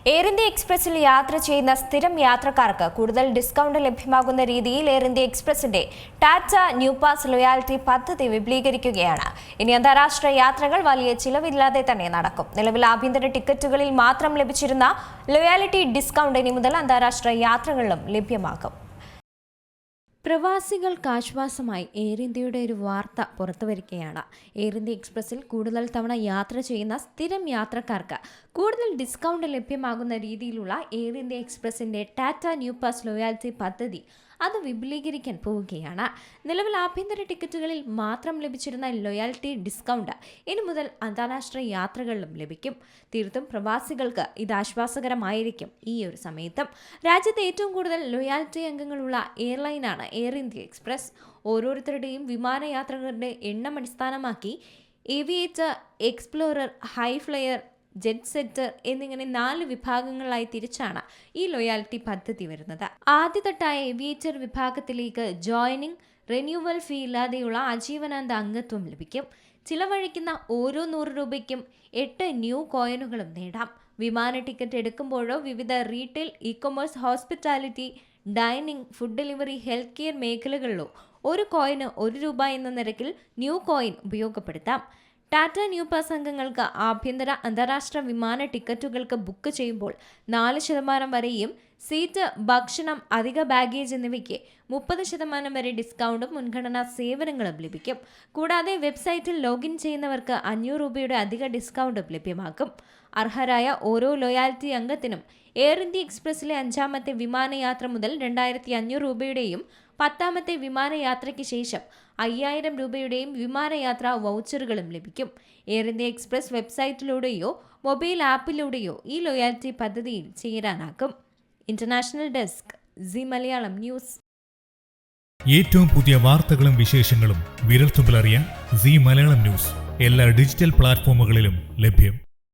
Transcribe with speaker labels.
Speaker 1: Air India എക്സ്പ്രസിൽ യാത്ര ചെയ്യുന്ന സ്ഥിരം യാത്രക്കാർക്ക് കൂടുതൽ ഡിസ്കൗണ്ട് ലഭ്യമാകുന്ന രീതിയിൽ എയർ ഇന്ത്യ എക്സ്പ്രസിന്റെ ടാറ്റ ന്യൂ പാസ് ലോയാലിറ്റി പദ്ധതി വിപുലീകരിക്കുകയാണ്. ഇനി അന്താരാഷ്ട്ര യാത്രകൾ വലിയ ചിലവില്ലാതെ തന്നെ നടക്കും. നിലവിൽ ആഭ്യന്തര ടിക്കറ്റുകളിൽ മാത്രം ലഭിച്ചിരുന്ന ലോയാലിറ്റി ഡിസ്കൗണ്ട് ഇനി മുതൽ അന്താരാഷ്ട്ര യാത്രകളിലും ലഭ്യമാക്കും. പ്രവാസികൾക്ക് ആശ്വാസമായി എയർ ഇന്ത്യയുടെ ഒരു വാർത്ത പുറത്തുവരികയാണ്. എയർ ഇന്ത്യ എക്സ്പ്രസിൽ കൂടുതൽ തവണ യാത്ര ചെയ്യുന്ന സ്ഥിരം യാത്രക്കാർക്ക് കൂടുതൽ ഡിസ്കൗണ്ട് ലഭ്യമാകുന്ന രീതിയിലുള്ള എയർ ഇന്ത്യ എക്സ്പ്രസിന്റെ ടാറ്റ ന്യൂ പാസ് ലോയാലിറ്റി പദ്ധതി അത് വിപുലീകരിക്കാൻ പോവുകയാണ്. നിലവിൽ ആഭ്യന്തര ടിക്കറ്റുകളിൽ മാത്രം ലഭിച്ചിരുന്ന ലോയാലിറ്റി ഡിസ്കൗണ്ട് ഇനി മുതൽ അന്താരാഷ്ട്ര യാത്രകളിലും ലഭിക്കും. തീർത്തും പ്രവാസികൾക്ക് ഇത് ആശ്വാസകരമായിരിക്കും. ഈ ഒരു സമയത്തും രാജ്യത്തെ ഏറ്റവും കൂടുതൽ ലോയാലിറ്റി അംഗങ്ങളുള്ള എയർലൈനാണ് എയർ ഇന്ത്യ എക്സ്പ്രസ്. ഓരോരുത്തരുടെയും വിമാനയാത്രകളുടെ എണ്ണം അടിസ്ഥാനമാക്കി aviator, explorer, high flyer, jet setter എന്നിങ്ങനെ 4 വിഭാഗങ്ങളായി തിരിച്ചാണ് ഈ ലോയാലിറ്റി പദ്ധതി വരുന്നത്. ആദ്യഘട്ടമായ ഏവിയേറ്റർ വിഭാഗത്തിലേക്ക് ജോയിനിങ്, റിന്യൂവൽ ഫീ ഇല്ലാതെയുള്ള ആജീവനാന്ത അംഗത്വം ലഭിക്കും. ചിലവഴിക്കുന്ന ഓരോ 100 രൂപയ്ക്കും 8 ന്യൂ കോയിനുകളും നേടാം. വിമാന ടിക്കറ്റ് എടുക്കുമ്പോഴോ വിവിധ retail, e-commerce, hospitality, dining, food delivery, health care മേഖലകളിലോ 1 കോയിന് 1 രൂപ എന്ന നിരക്കിൽ ന്യൂ കോയിൻ ഉപയോഗപ്പെടുത്താം. ടാറ്റ ന്യൂ പാസ് അംഗങ്ങൾക്ക് ആഭ്യന്തര, അന്താരാഷ്ട്ര വിമാന ടിക്കറ്റുകൾക്ക് ബുക്ക് ചെയ്യുമ്പോൾ 4% വരെയും സീറ്റ്, ഭക്ഷണം, അധിക ബാഗേജ് എന്നിവയ്ക്ക് 30% വരെ ഡിസ്കൗണ്ടും മുൻഗണനാ സേവനങ്ങളും ലഭിക്കും. കൂടാതെ വെബ്സൈറ്റിൽ ലോഗിൻ ചെയ്യുന്നവർക്ക് 500 രൂപയുടെ അധിക ഡിസ്കൗണ്ടും ലഭ്യമാക്കും. അർഹരായ ഓരോ ലോയാലിറ്റി അംഗത്തിനും എയർ ഇന്ത്യ എക്സ്പ്രസിലെ 5ാമത്തെ വിമാനയാത്ര മുതൽ 2500 രൂപയുടെയും 10ാമത്തെ വിമാനയാത്രയ്ക്ക് ശേഷം 5000 രൂപയുടെയും വിമാനയാത്രാ വൗച്ചറുകളും ലഭിക്കും. എയർ ഇന്ത്യ എക്സ്പ്രസ് വെബ്സൈറ്റിലൂടെയോ മൊബൈൽ ആപ്പിലൂടെയോ ഈ ലോയാലിറ്റി പദ്ധതിയിൽ ചേരാനാകും. International desk, Zee Malayalam news.
Speaker 2: ഏറ്റവും പുതിയ വാർത്തകളും വിശേഷങ്ങളും വിരൽത്തുമ്പിലറിയാൻ സി മലയാളം ന്യൂസ് എല്ലാ ഡിജിറ്റൽ പ്ലാറ്റ്ഫോമുകളിലും ലഭ്യം.